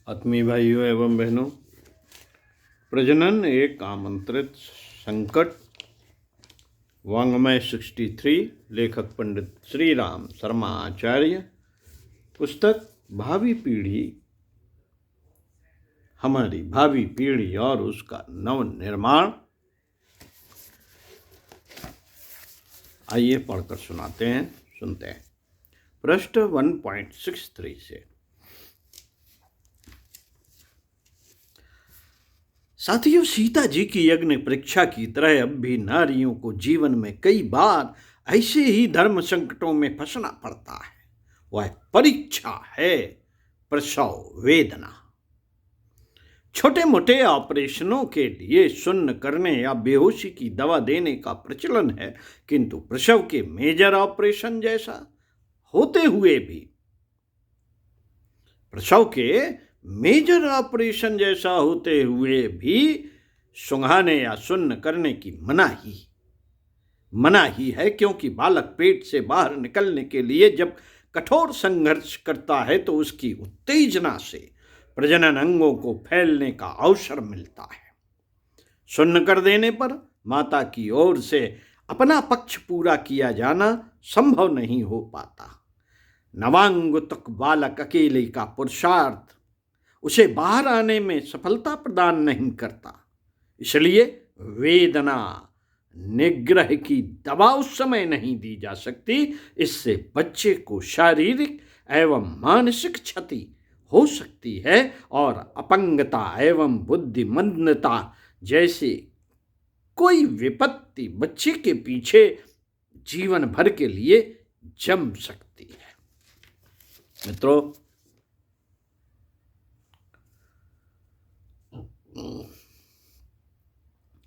आत्मीय भाइयों एवं बहनों, प्रजनन एक आमंत्रित संकट। वाङ्मय 63, लेखक पंडित श्री राम शर्मा आचार्य। पुस्तक भावी पीढ़ी, हमारी भावी पीढ़ी और उसका नव निर्माण। आइए पढ़कर सुनते हैं। पृष्ठ 1.63 से। साथियों, सीता जी की यज्ञ परीक्षा की तरह अब भी नारियों को जीवन में कई बार ऐसे ही धर्म संकटों में फंसना पड़ता है। वह परीक्षा है प्रसव वेदना। छोटे मोटे ऑपरेशनों के लिए शून्य करने या बेहोशी की दवा देने का प्रचलन है, किंतु प्रसव के मेजर ऑपरेशन जैसा होते हुए भी सुंघाने या शून्य करने की मनाही है, क्योंकि बालक पेट से बाहर निकलने के लिए जब कठोर संघर्ष करता है तो उसकी उत्तेजना से प्रजनन अंगों को फैलने का अवसर मिलता है। शून्य कर देने पर माता की ओर से अपना पक्ष पूरा किया जाना संभव नहीं हो पाता। नवांगुतक बालक अकेले का पुरुषार्थ उसे बाहर आने में सफलता प्रदान नहीं करता। इसलिए वेदना निग्रह की दवा उस समय नहीं दी जा सकती। इससे बच्चे को शारीरिक एवं मानसिक क्षति हो सकती है और अपंगता एवं बुद्धिमंदता जैसे कोई विपत्ति बच्चे के पीछे जीवन भर के लिए जम सकती है। मित्रों,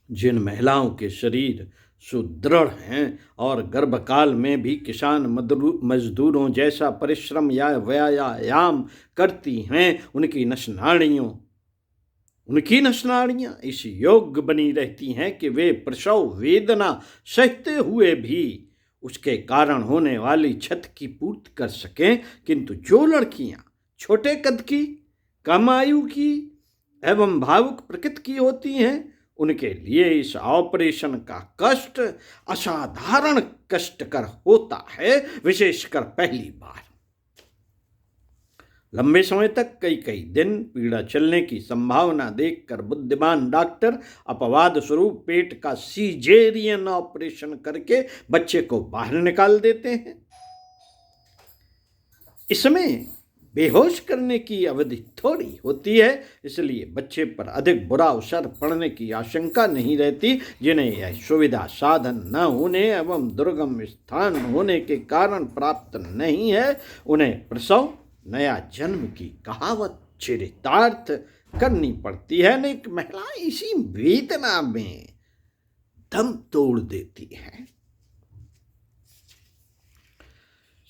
जिन महिलाओं के शरीर सुदृढ़ हैं और गर्भकाल में भी किसान मजदूरों जैसा परिश्रम या व्यायाम करती हैं, उनकी नसनाड़ियां इस योग्य बनी रहती हैं कि वे प्रसव वेदना सहते हुए भी उसके कारण होने वाली क्षति की पूर्ति कर सकें। किंतु जो लड़कियां छोटे कद की, कम आयु की एवं भावुक प्रकृति की होती हैं, उनके लिए इस ऑपरेशन का कष्ट असाधारण कष्टकर होता है, विशेषकर पहली बार। लंबे समय तक कई दिन पीड़ा चलने की संभावना देखकर बुद्धिमान डॉक्टर अपवाद स्वरूप पेट का सीजेरियन ऑपरेशन करके बच्चे को बाहर निकाल देते हैं। इसमें बेहोश करने की अवधि थोड़ी होती है, इसलिए बच्चे पर अधिक बुरा असर पड़ने की आशंका नहीं रहती। जिन्हें यह सुविधा साधन न होने एवं दुर्गम स्थान होने के कारण प्राप्त नहीं है, उन्हें प्रसव नया जन्म की कहावत चरितार्थ करनी पड़ती है। अनेक महिलाएं इसी वेदना में दम तोड़ देती हैं।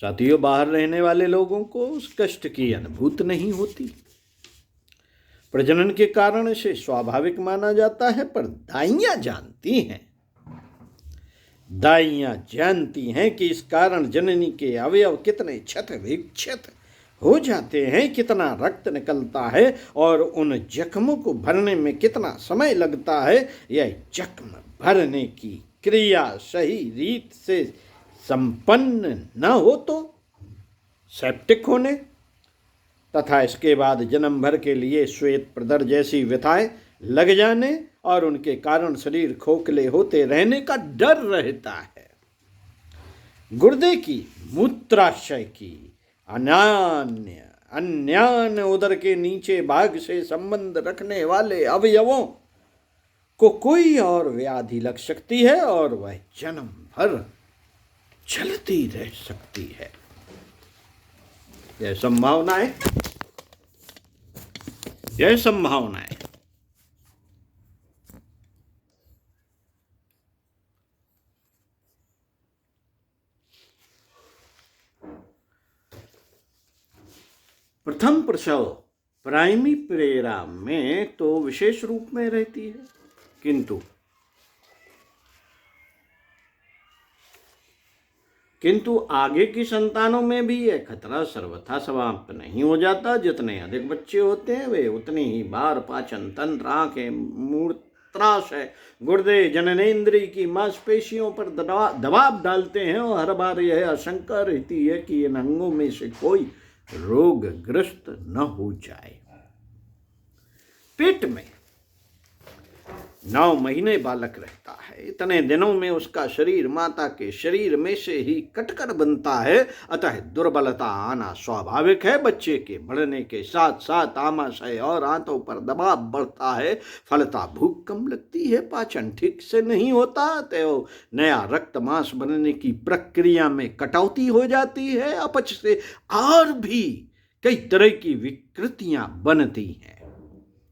साथियों, बाहर रहने वाले लोगों को उस कष्ट की अनुभूति नहीं होती। प्रजनन के कारण इसे स्वाभाविक माना जाता है, पर दाइयां जानती हैं कि इस कारण जननी के अवयव कितने क्षत विक्षत हो जाते हैं, कितना रक्त निकलता है और उन जख्मों को भरने में कितना समय लगता है। यह जख्म भरने की क्रिया सही रीत से संपन्न न हो तो सेप्टिक होने तथा इसके बाद जन्म भर के लिए श्वेत प्रदर जैसी व्यथाएं लग जाने और उनके कारण शरीर खोखले होते रहने का डर रहता है। गुर्दे की, मूत्राशय की, अन्यान उदर के नीचे भाग से संबंध रखने वाले अवयवों को कोई और व्याधि लग सकती है और वह जन्म भर चलती रह सकती है। यह संभावना है। प्रथम प्रसव प्राइमी प्रेरा में तो विशेष रूप में रहती है, किंतु आगे की संतानों में भी यह खतरा सर्वथा समाप्त नहीं हो जाता। जितने अधिक बच्चे होते हैं वे उतनी ही बार पाचन तंत्र, आंखें, मूत्राशय, गुर्दे, जननेंद्रिय की मांसपेशियों पर दबाव डालते हैं और हर बार यह आशंका रहती है कि इन अंगों में से कोई रोगग्रस्त न हो जाए। पेट में 9 महीने बालक रहता है। इतने दिनों में उसका शरीर माता के शरीर में से ही कटकर बनता है, अतः दुर्बलता आना स्वाभाविक है। बच्चे के बढ़ने के साथ साथ आमाशय और आंतों पर दबाव बढ़ता है, फलता भूख कम लगती है, पाचन ठीक से नहीं होता, तो नया रक्त मांस बनने की प्रक्रिया में कटौती हो जाती है, अपच से और भी कई तरह की विकृतियां बनती हैं।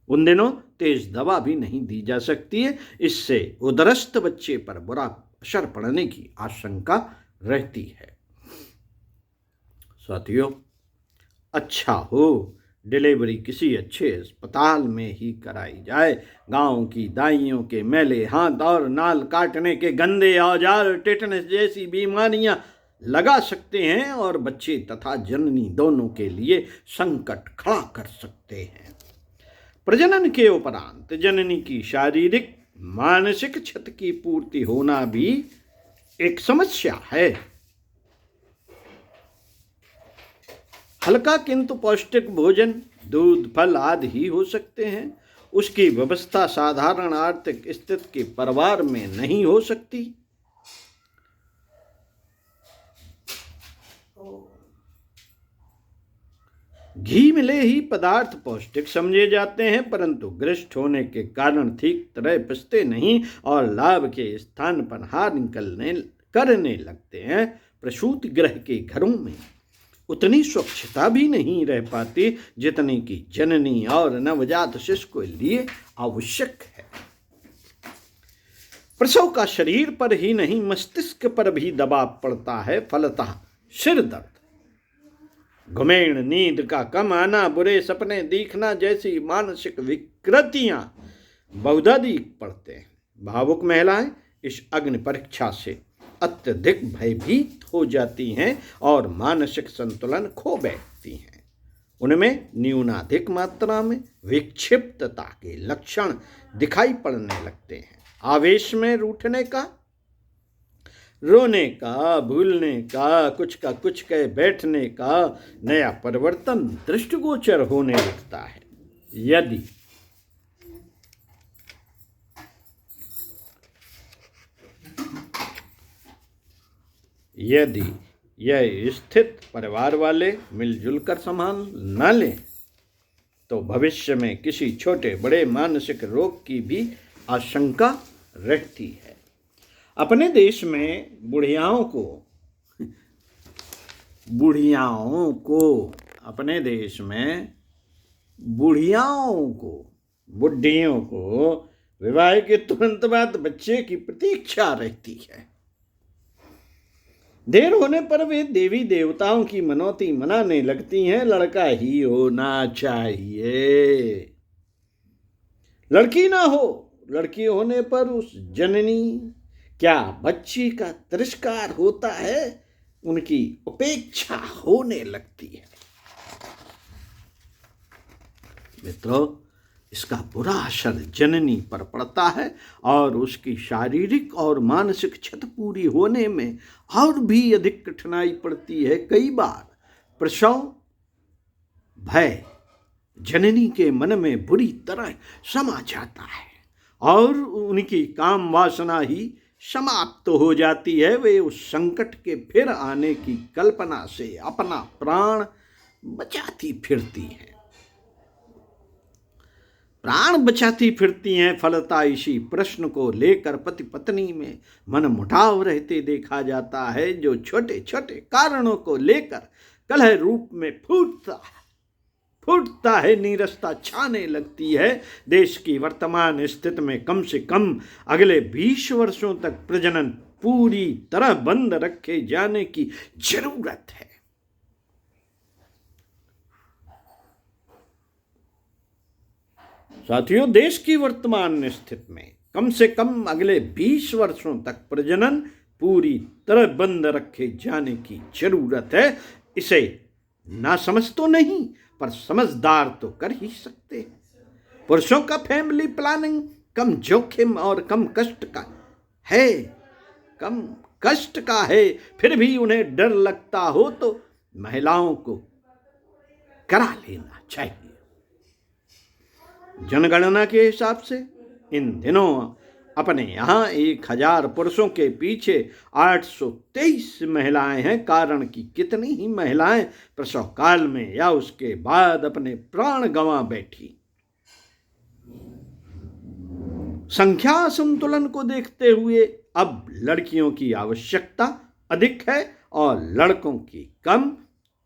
उन दिनों तेज दवा भी नहीं दी जा सकती है, इससे उदरस्त बच्चे पर बुरा असर पड़ने की आशंका रहती है। साथियों, अच्छा हो डिलीवरी किसी अच्छे अस्पताल में ही कराई जाए। गांव की दाइयों के मैले हाथ और नाल काटने के गंदे औजार टेटनस जैसी बीमारियां लगा सकते हैं और बच्चे तथा जननी दोनों के लिए संकट खड़ा कर सकते हैं। प्रजनन के उपरांत जननी की शारीरिक मानसिक क्षति की पूर्ति होना भी एक समस्या है। हल्का किंतु पौष्टिक भोजन, दूध, फल आदि ही हो सकते हैं। उसकी व्यवस्था साधारण आर्थिक स्थिति के परिवार में नहीं हो सकती। घी मिले ही पदार्थ पौष्टिक समझे जाते हैं, परंतु गृष्ट होने के कारण ठीक तरह पचते नहीं और लाभ के स्थान पर हार करने लगते हैं। प्रसूति गृह के घरों में उतनी स्वच्छता भी नहीं रह पाती जितनी कि जननी और नवजात शिशु के लिए आवश्यक है। प्रसव का शरीर पर ही नहीं मस्तिष्क पर भी दबाव पड़ता है, फलतः सिर दर्द, घुमेड़, नींद का कम आना, बुरे सपने दिखना जैसी मानसिक विकृतियां बहुधाधिक पड़ते हैं। भावुक महिलाएं इस अग्नि परीक्षा से अत्यधिक भयभीत हो जाती हैं और मानसिक संतुलन खो बैठती हैं। उनमें न्यूनाधिक मात्रा में विक्षिप्तता के लक्षण दिखाई पड़ने लगते हैं। आवेश में रूठने का, रोने का, भूलने का कुछ कह बैठने का नया परिवर्तन दृष्टिगोचर होने लगता है। यदि यह स्थित परिवार वाले मिलजुल कर संभाल न लें तो भविष्य में किसी छोटे बड़े मानसिक रोग की भी आशंका रहती है। अपने देश में बुढ़ियाओं को बुढ़ियों को विवाह के तुरंत बाद बच्चे की प्रतीक्षा रहती है। देर होने पर वे देवी देवताओं की मनौती मनाने लगती हैं, लड़का ही होना चाहिए, लड़की ना हो। लड़की होने पर उस जननी क्या बच्ची का तिरस्कार होता है, उनकी उपेक्षा होने लगती है। मित्रों, इसका बुरा असर जननी पर पड़ता है और उसकी शारीरिक और मानसिक क्षति पूरी होने में और भी अधिक कठिनाई पड़ती है। कई बार प्रसव भय जननी के मन में बुरी तरह समा जाता है और उनकी काम वासना ही समाप्त हो जाती है। वे उस संकट के फिर आने की कल्पना से अपना प्राण बचाती फिरती हैं। फलता इसी प्रश्न को लेकर पति पत्नी में मनमुटाव रहते देखा जाता है, जो छोटे छोटे कारणों को लेकर कलह रूप में फूटता है, नीरसता छाने लगती है। देश की वर्तमान स्थिति में कम से कम अगले 20 वर्षों तक प्रजनन पूरी तरह बंद रखे जाने की जरूरत है। साथियों, देश की वर्तमान स्थिति में कम से कम अगले 20 वर्षों तक प्रजनन पूरी तरह बंद रखे जाने की जरूरत है। इसे नासमझ तो नहीं पर समझदार तो कर ही सकते हैं। पुरुषों का फैमिली प्लानिंग कम जोखिम और कम कष्ट का है, फिर भी उन्हें डर लगता हो तो महिलाओं को करा लेना चाहिए। जनगणना के हिसाब से इन दिनों अपने यहाँ 1000 पुरुषों के पीछे 823 महिलाएं हैं। कारण कि कितनी ही महिलाएं प्रसव काल में या उसके बाद अपने प्राण गंवा बैठी। संख्या संतुलन को देखते हुए अब लड़कियों की आवश्यकता अधिक है और लड़कों की कम,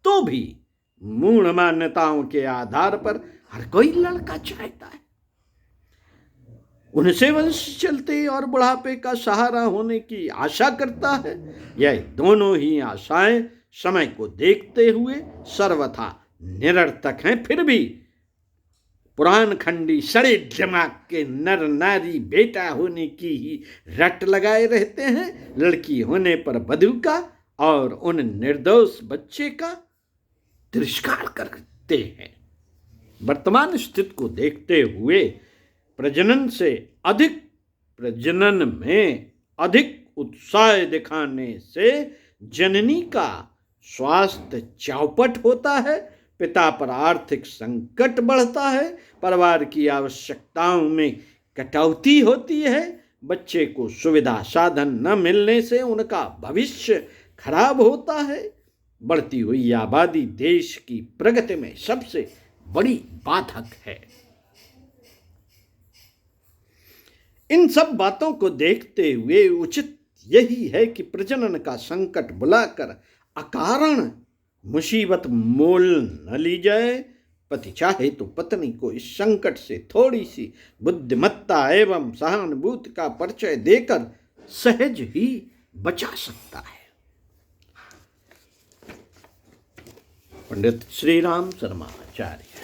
तो भी मूढ़ मान्यताओं के आधार पर हर कोई लड़का चाहता है। उनसे वंश चलते और बुढ़ापे का सहारा होने की आशा करता है। यह दोनों ही आशाएं समय को देखते हुए सर्वथा निरर्थक हैं। फिर भी पुराण खंडी सड़े दिमाग के नर नारी बेटा होने की ही रट लगाए रहते हैं। लड़की होने पर वधू का और उन निर्दोष बच्चे का तिरस्कार करते हैं। वर्तमान स्थिति को देखते हुए प्रजनन में अधिक उत्साह दिखाने से जननी का स्वास्थ्य चौपट होता है, पिता पर आर्थिक संकट बढ़ता है, परिवार की आवश्यकताओं में कटौती होती है, बच्चे को सुविधा साधन न मिलने से उनका भविष्य खराब होता है। बढ़ती हुई आबादी देश की प्रगति में सबसे बड़ी बाधक है। इन सब बातों को देखते हुए उचित यही है कि प्रजनन का संकट बुलाकर अकारण मुसीबत मोल न ली जाए। पति चाहे तो पत्नी को इस संकट से थोड़ी सी बुद्धिमत्ता एवं सहानुभूति का परिचय देकर सहज ही बचा सकता है। पंडित श्री राम शर्मा आचार्य।